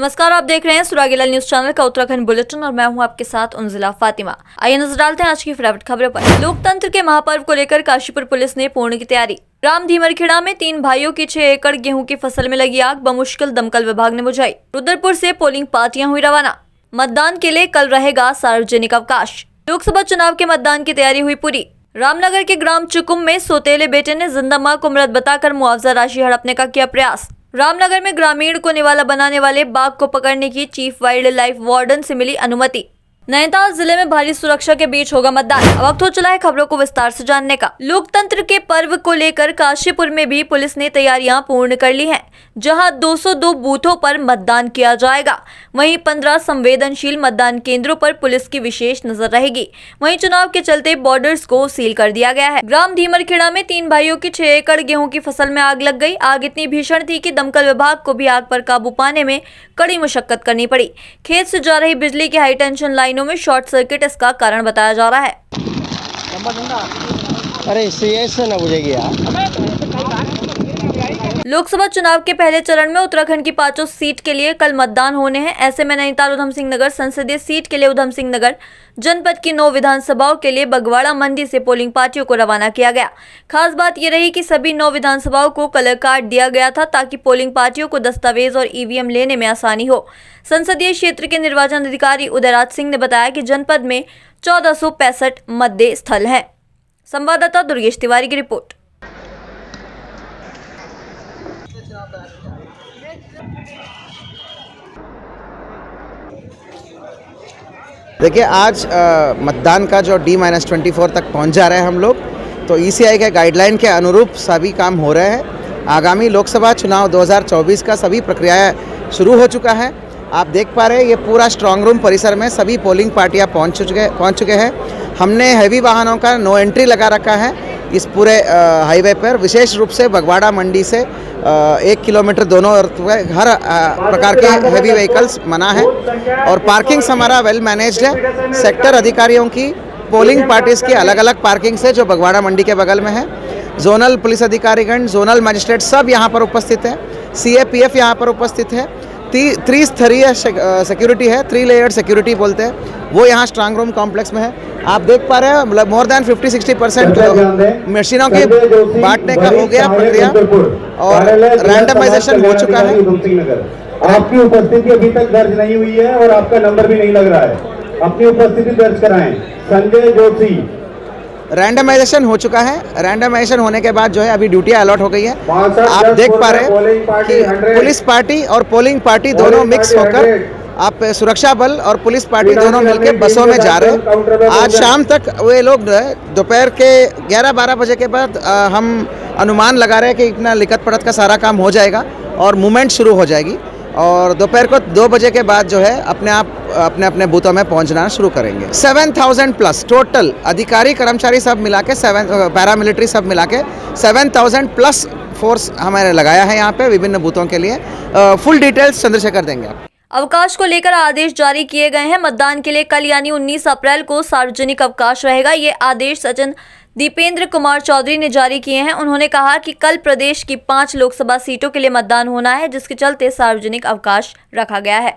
नमस्कार, आप देख रहे हैं सुरागीलाल न्यूज चैनल का उत्तराखंड बुलेटिन और मैं हूं आपके साथ उनजिला फातिमा। आइए नजर डालते हैं आज की फटाफट खबरों पर। लोकतंत्र के महापर्व को लेकर काशीपुर पुलिस ने पूर्ण की तैयारी। राम धीमरखेड़ा में 3 भाइयों की 6 एकड़ गेहूं की फसल में लगी आग बमुश्किल दमकल विभाग ने बुझाई। रुद्रपुर से पोलिंग पार्टियां हुई रवाना। मतदान के लिए कल रहेगा सार्वजनिक अवकाश। लोकसभा चुनाव के मतदान की तैयारी हुई पूरी। रामनगर के ग्राम चुकुम में सौतेले बेटे ने जिंदा मां को मृत बताकर मुआवजा राशि हड़पने का किया प्रयास। रामनगर में ग्रामीण को निवाला बनाने वाले बाघ को पकड़ने की चीफ वाइल्ड लाइफ वार्डन से मिली अनुमति। नैनीताल जिले में भारी सुरक्षा के बीच होगा मतदान। वक्त हो चला है खबरों को विस्तार से जानने का। लोकतंत्र के पर्व को लेकर काशीपुर में भी पुलिस ने तैयारियां पूर्ण कर ली हैं, जहां 202 बूथों पर मतदान किया जाएगा। वहीं 15 संवेदनशील मतदान केंद्रों पर पुलिस की विशेष नजर रहेगी। वहीं चुनाव के चलते बॉर्डर्स को सील कर दिया गया है। ग्राम धीमरखेड़ा में 3 भाइयों की 6 एकड़ गेहूं की फसल में आग लग गई। आग इतनी भीषण थी कि दमकल विभाग को भी आग पर काबू पाने में कड़ी मशक्कत करनी पड़ी। खेत से जा रही बिजली की हाई टेंशन लाइनों में शॉर्ट सर्किट इसका कारण बताया जा रहा है। अरे से ना बुझेगी यार। लोकसभा चुनाव के पहले चरण में उत्तराखंड की 5 सीट के लिए कल मतदान होने हैं। ऐसे में नैनीताल उधम सिंह नगर संसदीय सीट के लिए उधम सिंह नगर, जनपद की 9 विधानसभाओं के लिए बगवाड़ा मंडी से पोलिंग पार्टियों को रवाना किया गया। खास बात यह रही कि सभी 9 विधानसभाओं को कलर कार्ड दिया गया था ताकि पोलिंग पार्टियों को दस्तावेज और ईवीएम लेने में आसानी हो। संसदीय क्षेत्र के निर्वाचन अधिकारी उदयराज सिंह ने बताया कि जनपद में 1465 मतदेय स्थल हैं। संवाददाता दुर्गेश तिवारी की रिपोर्ट। देखिए, आज मतदान का जो D-24 तक पहुंच जा रहे हैं हम लोग, तो ECI के गाइडलाइन के अनुरूप सभी काम हो रहे हैं। आगामी लोकसभा चुनाव 2024 का सभी प्रक्रिया शुरू हो चुका है। आप देख पा रहे हैं ये पूरा स्ट्रांग रूम परिसर में सभी पोलिंग पार्टियां पहुंच चुके हैं। हमने हैवी वाहनों का नो एंट्री लगा रखा है इस पूरे हाईवे पर। विशेष रूप से बगवाड़ा मंडी से 1 किलोमीटर दोनों हर प्रकार के हैवी व्हीकल्स मना है और पार्किंग हमारा वेल मैनेज्ड है। सेक्टर अधिकारियों की पोलिंग पार्टीज की अलग अलग पार्किंग से जो बगवाड़ा मंडी के बगल में है। जोनल पुलिस अधिकारीगण, जोनल मजिस्ट्रेट सब यहाँ पर उपस्थित है। CAPF यहाँ पर उपस्थित है। त्रिस्तरीय सिक्योरिटी है, 3 लेयर्ड सिक्योरिटी बोलते हैं, वो यहाँ स्ट्रांग रूम कॉम्प्लेक्स में है। आप देख पा रहे हैं मतलब मोर देन 50-60% मशीनों के बांटने का हो गया प्रक्रिया और रैंडमाइजेशन हो चुका है। आपकी उपस्थिति अभी तक दर्ज नहीं हुई है और आपका नंबर भी नहीं लग रहा है। अपनी उपस्थिति दर्ज कराएं। संजय जोशी। रैंडमाइजेशन हो चुका है। रैंडमाइजेशन होने के बाद जो है अभी ड्यूटियां अलॉट हो गई है। आप देख पा रहे हैं कि पुलिस पार्टी और पोलिंग पार्टी दोनों मिक्स होकर आप सुरक्षा बल और पुलिस पार्टी दोनों मिलकर बसों में जा रहे हैं। आज शाम तक वे लोग दोपहर के 11-12 बजे के बाद हम अनुमान लगा रहे हैं कि इतना लिखत पढ़त का सारा काम हो जाएगा और मूवमेंट शुरू हो जाएगी और दोपहर को 2 बजे के बाद जो है अपने आप अपने बूथों में पहुंचना शुरू करेंगे। 7000 प्लस टोटल अधिकारी कर्मचारी सब मिला के पैरामिलिट्री सब मिला के 7000 प्लस फोर्स हमारे लगाया है यहाँ पे विभिन्न बूथों के लिए। फुल डिटेल्स चंद्रशेखर देंगे आप। अवकाश को लेकर आदेश जारी किए गए हैं। मतदान के लिए कल यानी 19 अप्रैल को सार्वजनिक अवकाश रहेगा। ये आदेश सचिन दीपेंद्र कुमार चौधरी ने जारी किए हैं। उन्होंने कहा कि कल प्रदेश की 5 लोकसभा सीटों के लिए मतदान होना है, जिसके चलते सार्वजनिक अवकाश रखा गया है।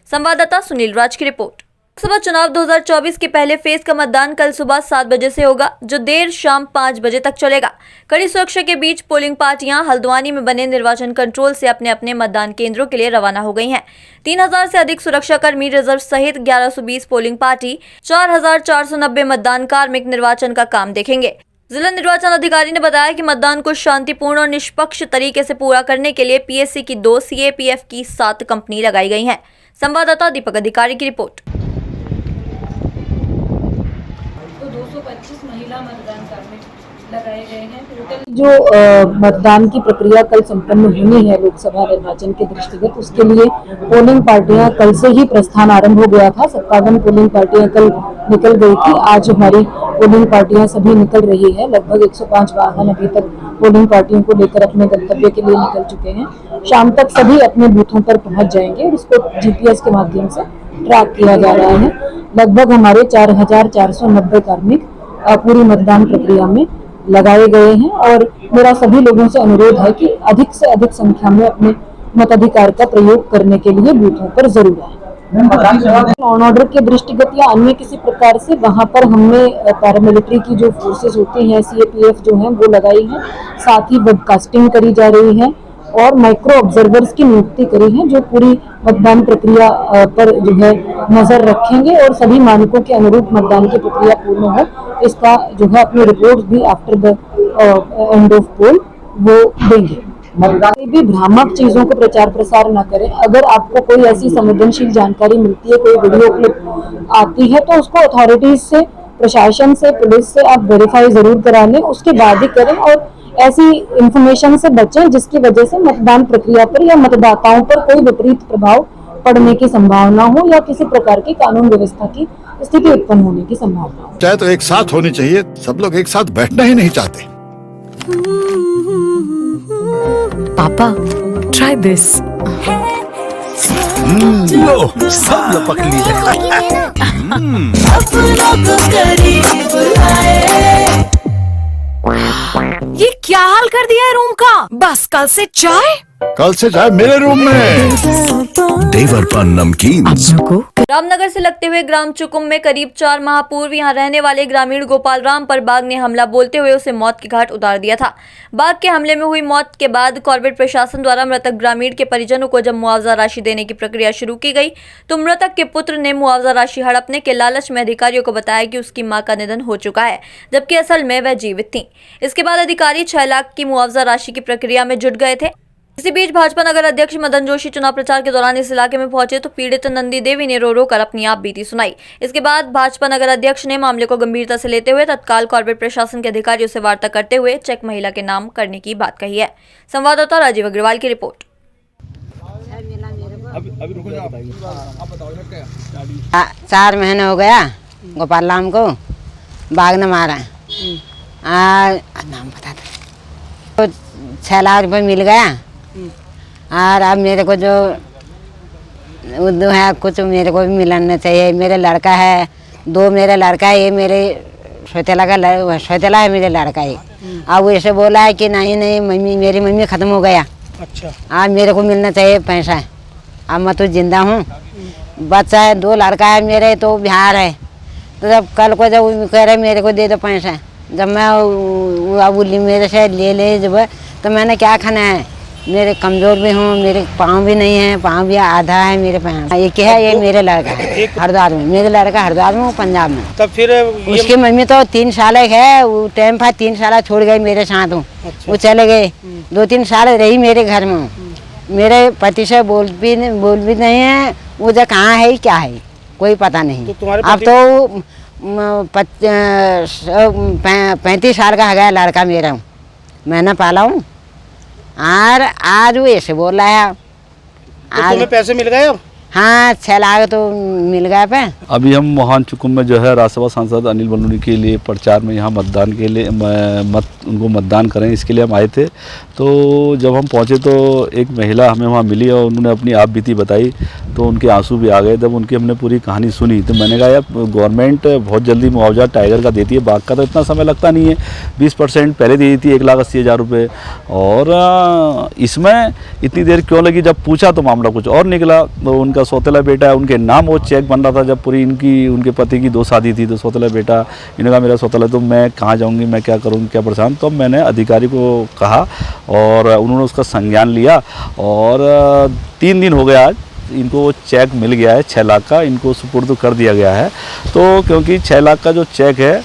संवाददाता सुनील राज की रिपोर्ट। लोकसभा चुनाव 2024 के पहले फेज का मतदान कल सुबह 7 बजे से होगा, जो देर शाम 5 बजे तक चलेगा। कड़ी सुरक्षा के बीच पोलिंग पार्टियां हल्द्वानी में बने निर्वाचन कंट्रोल से अपने अपने मतदान केंद्रों के लिए रवाना हो गई हैं। 3000 से अधिक सुरक्षाकर्मी रिजर्व सहित 1120 पोलिंग पार्टी, 4490 मतदान कार्मिक निर्वाचन का काम देखेंगे। जिला निर्वाचन अधिकारी ने बताया कि मतदान को शांतिपूर्ण और निष्पक्ष तरीके से पूरा करने के लिए PSC की 2, CAPF की 7 कंपनी लगाई गई है। संवाददाता दीपक अधिकारी की रिपोर्ट। 225 महिला मतदान कार्मिक लगाए गए हैं। जो मतदान की प्रक्रिया कल संपन्न होनी है लोकसभा निर्वाचन के दृष्टिगत, उसके लिए पोलिंग पार्टियां कल से ही प्रस्थान आरंभ हो गया था। 57 पोलिंग पार्टियां कल निकल गई थी। आज हमारी पोलिंग पार्टियां सभी निकल रही है। लगभग 105 वाहन अभी तक पोलिंग पार्टियों को लेकर अपने गंतव्य के लिए निकल चुके हैं। शाम तक सभी अपने बूथों पर पहुंच जाएंगे और इसको GPS के माध्यम से ट्रैक किया जा रहा है। लगभग हमारे 4490 कार्मिक पूरी मतदान प्रक्रिया में लगाए गए हैं और मेरा सभी लोगों से अनुरोध है कि अधिक से अधिक संख्या में अपने मताधिकार का प्रयोग करने के लिए बूथों पर जरूर आए। लॉ एंड ऑर्डर के दृष्टिगत या अन्य किसी प्रकार से वहां पर हमने पैरामिलिट्री की जो फोर्सेस होती हैं, सीएपीएफ जो हैं वो लगाई हैं, साथ ही वेबकास्टिंग करी जा रही है और माइक्रो ऑब्जर्वर्स की नियुक्ति करी है जो पूरी मतदान प्रक्रिया पर जो है नजर रखेंगे और सभी मानकों के अनुरूप मतदान की प्रक्रिया पूर्ण हो, इसका जो है अपनी रिपोर्ट भी आफ्टर द एंड ऑफ पोल वो देंगे। कोई भी भ्रामक चीजों को प्रचार प्रसार न करें। अगर आपको कोई ऐसी संवेदनशील जानकारी मिलती है, कोई वीडियो क्लिप आती है, तो उसको अथॉरिटीज से, प्रशासन से, पुलिस से आप वेरीफाई जरूर करा लें, उसके बाद ही करें और ऐसी इंफॉर्मेशन से बचें जिसकी वजह से मतदान प्रक्रिया पर या मतदाताओं पर कोई विपरीत प्रभाव पड़ने की संभावना हो या किसी प्रकार की कानून व्यवस्था की स्थिति उत्पन्न होने की संभावना हो। चाहे तो एक साथ होनी चाहिए, सब लोग एक साथ बैठना ही नहीं चाहते। पापा, try this. लो, सब लपक लिए। ये क्या हाल कर दिया है रूम का? बस कल से चाय। कल से चाय मेरे रूम में। देवर पान नमकीन। रामनगर से लगते हुए ग्राम चुकुम में करीब 4 माह पूर्व यहां रहने वाले ग्रामीण गोपाल राम पर बाघ ने हमला बोलते हुए उसे मौत के घाट उतार दिया था। बाघ के हमले में हुई मौत के बाद कॉर्बेट प्रशासन द्वारा मृतक ग्रामीण के परिजनों को जब मुआवजा राशि देने की प्रक्रिया शुरू की गई तो मृतक के पुत्र ने मुआवजा राशि हड़पने के लालच में अधिकारियों को बताया कि उसकी मां का निधन हो चुका है, जबकि असल में वह जीवित थी। इसके बाद अधिकारी 6 लाख की मुआवजा राशि की प्रक्रिया में जुट गए थे। इसी बीच भाजपा नगर अध्यक्ष मदन जोशी चुनाव प्रचार के दौरान इस इलाके में पहुंचे तो पीड़ित नंदी देवी ने रो रो कर अपनी आप बीती सुनाई। इसके बाद भाजपा नगर अध्यक्ष ने मामले को गंभीरता से लेते हुए तत्काल कॉर्पोरेट प्रशासन के अधिकारियों से वार्ता करते हुए चेक महिला के नाम करने की बात कही है। संवाददाता राजीव अग्रवाल की रिपोर्ट। 4 महीने हो गया गोपाल राम को बाघ ने मारा। नाम बता दो। 6 लाख रुपये मिल गया और अब मेरे को जो उर्दू है कुछ मेरे को भी मिलना चाहिए। मेरे लड़का है, 2 मेरे लड़का है, ये मेरे सौतेला है मेरे लड़का है। अब वो ऐसे बोला है कि नहीं मम्मी, मेरी मम्मी ख़त्म हो गया। अच्छा, अब मेरे को मिलना चाहिए पैसा। अब मैं तो जिंदा हूँ, बच्चा है, 2 लड़का है मेरे, तो बिहार है। तो जब कल को जब कह रहे मेरे को दे दो पैसा, जब मैं अब मेरे से ले जब तो मैंने क्या खाना है। मेरे कमज़ोर भी हूँ, मेरे पाँव भी नहीं है, पाँव भी आधा है मेरे पाँव। ये क्या है, ये मेरे लड़का है हरिद्वार में, मेरे लड़का हरिद्वार में, पंजाब में। तब फिर उसकी मम्मी तो 3 साल है, वो टाइम पर 3 साल छोड़ गई मेरे साथ हूँ। अच्छा। वो चले गए, 2-3 साल रही मेरे घर में। मेरे पति से बोल भी नहीं है, वो जो कहाँ है क्या है कोई पता नहीं। तो अब तो 35 साल का है गया लड़का मेरा, मैंने पाला हूँ। और आज वो ऐसे बोल रहा है। तो तुम्हें पैसे मिल गए अब? हाँ, 6 लाख तो मिल गया पे। अभी हम मोहन चुकुम में जो है राज्यसभा सांसद अनिल बलूनी के लिए प्रचार में यहाँ मतदान के लिए उनको मतदान करें, इसके लिए हम आए थे। तो जब हम पहुँचे तो एक महिला हमें वहाँ मिली और उन्होंने अपनी आप बीती बताई, तो उनके आंसू भी आ गए। जब उनकी हमने पूरी कहानी सुनी तो मैंने कहा यार, गवर्नमेंट बहुत जल्दी मुआवजा टाइगर का देती है, बाघ का तो इतना समय लगता नहीं है। 20% पहले दी थी 1,80,000 रुपये, और इसमें इतनी देर क्यों लगी? जब पूछा तो मामला कुछ और निकला। तो उनका सौतेला बेटा है, उनके नाम वो चेक बन रहा था। जब पूरी उनके पति की 2 शादी थी, तो सौतेला बेटा, इन्होंने कहा मेरा सौतेला, तो मैं कहाँ जाऊँगी, मैं क्या करूँगी, क्या परेशान। तो मैंने अधिकारी को कहा और उन्होंने उसका संज्ञान लिया और 3 दिन हो गया आज इनको चेक मिल गया है 6 लाख का, इनको सुपुर्द कर दिया गया है। तो क्योंकि 6 लाख का जो चेक है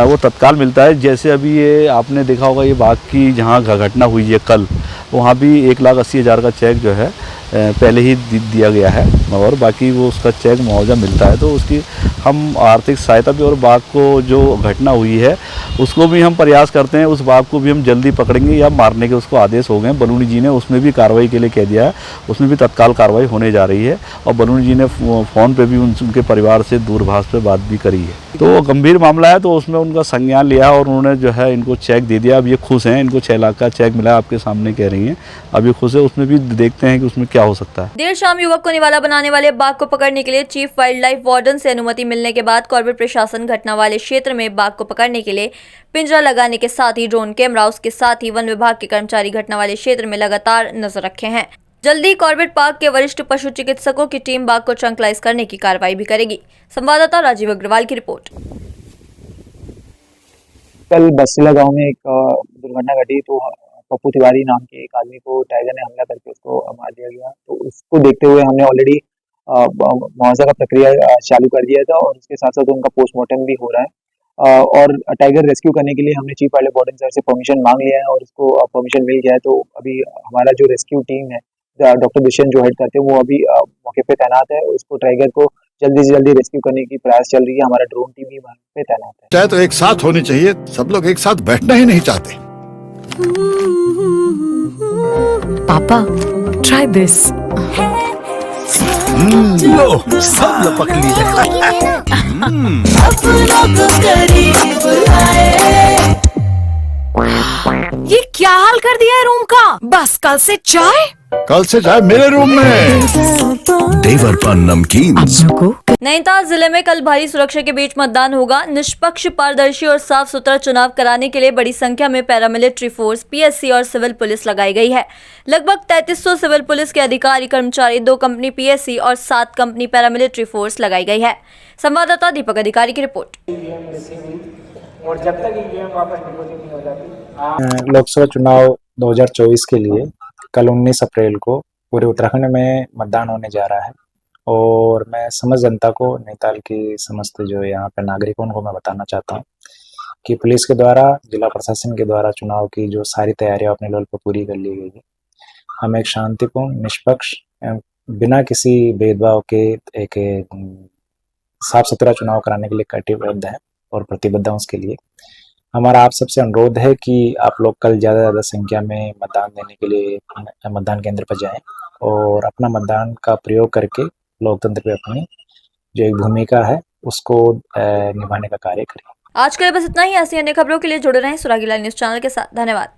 वो तत्काल मिलता है। जैसे अभी ये आपने देखा होगा, ये बाघ की जहाँ घटना हुई है कल, वहाँ भी 1,80,000 का चेक जो है पहले ही दिया गया है, और बाकी वो उसका चेक मुआवजा मिलता है। तो उसकी हम आर्थिक सहायता भी, और बाघ को जो घटना हुई है उसको भी हम प्रयास करते हैं, उस बाघ को भी हम जल्दी पकड़ेंगे या मारने के उसको आदेश हो गए। बलूनी जी ने उसमें भी कार्रवाई के लिए कह दिया है, उसमें भी तत्काल कार्रवाई होने जा रही है। और बलूनी जी ने फ़ोन पे भी उनके परिवार से दूरभाष पे बात भी करी है। तो गंभीर मामला है, तो उसमें उनका संज्ञान लिया और उन्होंने जो है इनको चेक दे दिया। अब ये खुश हैं, इनको 6 लाख का चेक मिला, आपके सामने कह रही हैं। अब ये खुश है, उसमें भी देखते हैं कि उसमें क्या हो सकता है। देर शाम युवक को निवाला बनाने वाले बाघ को पकड़ने के लिए चीफ वाइल्ड लाइफ वार्डन से अनुमति मिलने के बाद कॉर्बेट प्रशासन घटना वाले क्षेत्र में बाघ को पकड़ने के लिए पिंजरा लगाने के साथ ही ड्रोन कैमरा, उसके साथ ही वन विभाग के कर्मचारी घटना वाले क्षेत्र में लगातार नजर रखे हैं। जल्दी कॉर्बेट पार्क के वरिष्ठ पशु चिकित्सकों की टीम बाघ को ट्रंकलाइज करने की कार्रवाई भी करेगी। संवाददाता राजीव अग्रवाल की रिपोर्ट। कल बसिला गांव में एक दुर्घटना घटी तो पप्पू तिवारी नाम के एक आदमी को टाइगर ने हमला करके उसको मार दिया गया। तो उसको देखते हुए हमने ऑलरेडी मुआवजा का प्रक्रिया चालू कर दिया था और उसके साथ साथ उनका पोस्टमार्टम भी हो रहा है। और टाइगर रेस्क्यू करने के लिए हमने chief wild life warden sir से परमिशन मांग लिया है और उसको परमिशन मिल गया है। तो अभी हमारा जो रेस्क्यू टीम है डॉक्टर दुष्यंत जो हेड करते हैं वो अभी मौके पे तैनात है। उसको टाइगर को जल्दी से जल्दी रेस्क्यू करने की प्रयास चल रही है। हमारा ड्रोन टीम भी वहाँ पे तैनात है। चाहे तो एक साथ होनी चाहिए, सब लोग एक साथ बैठना ही नहीं चाहते। पापा ट्राई दिस। लो सब लपक लिए। ये क्या हाल कर दिया है रूम का? बस कल से चाय कल से चाय मेरे रूम में। देवर पान नमकीन। नैनीताल जिले में कल भारी सुरक्षा के बीच मतदान होगा। निष्पक्ष, पारदर्शी और साफ सुथरा चुनाव कराने के लिए बड़ी संख्या में पैरामिलिट्री फोर्स, पीएससी और सिविल पुलिस लगाई गई है। लगभग 3300 सिविल पुलिस के अधिकारी कर्मचारी, 2 कंपनी पीएससी और 7 कंपनी पैरामिलिट्री फोर्स लगाई गई है। संवाददाता दीपक अधिकारी की रिपोर्ट। लोकसभा चुनाव 2024 के लिए कल 19 अप्रैल को पूरे उत्तराखंड में मतदान होने जा रहा है और मैं समस्त जनता को, नैनीताल की समस्त जो यहाँ पे नागरिक उनको मैं बताना चाहता हूँ कि पुलिस के द्वारा, जिला प्रशासन के द्वारा चुनाव की जो सारी तैयारियां अपने लेवल पर पूरी कर ली गई है। हम एक शांतिपूर्ण, निष्पक्ष, बिना किसी भेदभाव के एक साफ सुथरा चुनाव कराने के लिए कटिबद्ध है और प्रतिबद्ध है। उसके लिए हमारा आप सबसे अनुरोध है कि आप लोग कल ज़्यादा संख्या में मतदान देने के लिए मतदान केंद्र पर जाएं और अपना मतदान का प्रयोग करके लोकतंत्र पे अपनी जो एक भूमिका है उसको निभाने का कार्य करें। आज के लिए बस इतना ही। ऐसी अन्य खबरों के लिए जुड़े रहें सुरागीलाल न्यूज चैनल के साथ। धन्यवाद।